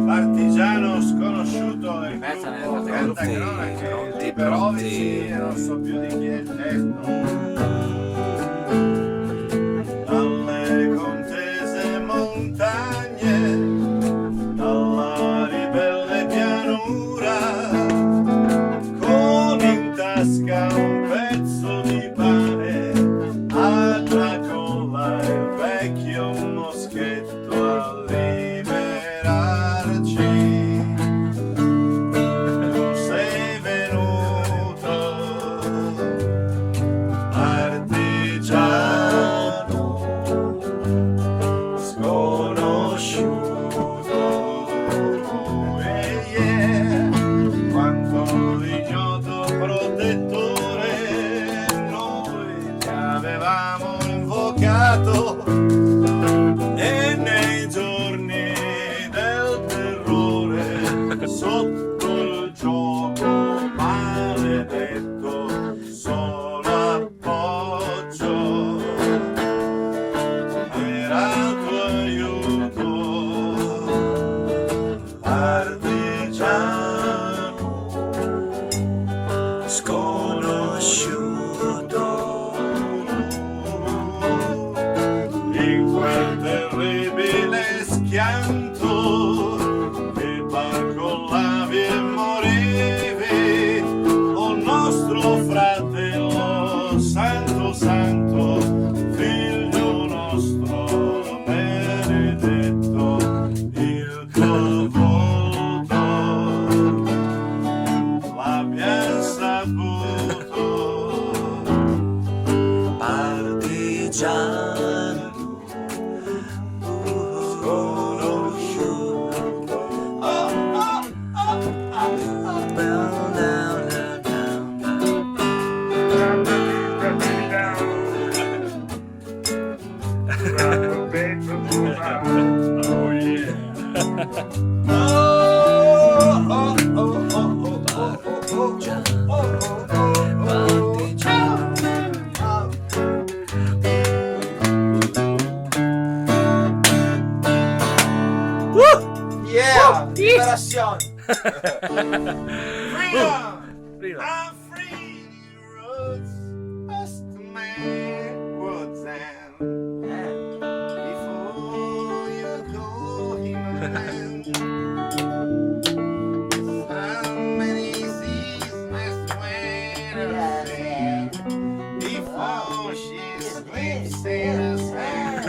Partigiano, Sconosciuto del gruppo Cantacronache, Liberovici, non so più di chi è il testo. Dalle contese montagne, dalla ribelle pianura, con in tasca un pezzo di pane, a tracolla il vecchio moschetto a liberarci. Tu sei venuto, partigiano, sconosciuto, quanto ignoto protettore noi ti avevamo invocato, e nei giorni del terrore sotto il gioco maledetto solo appoggio era tuo aiuto, partigiano, sconosciuto. In quel terribile schianto che barcollavi e morivi, o nostro fratello, santo santo, figlio nostro benedetto, il tuo volto l'abbiamo saputo, partigiano, sconosciuto. Oh yeah. Yeah, liberazione. Freedom. I'm free roads, past man woods and before you go him and so many seas must wait and before she sleeps in the sand.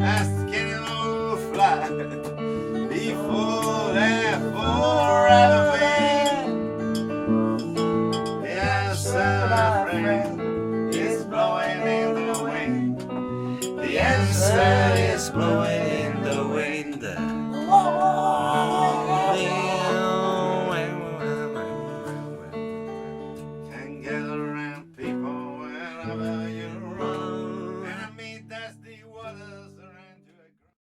Asking you to fly before they're forever away. Yes, my friend, is blowing in the wind. The answer is blowing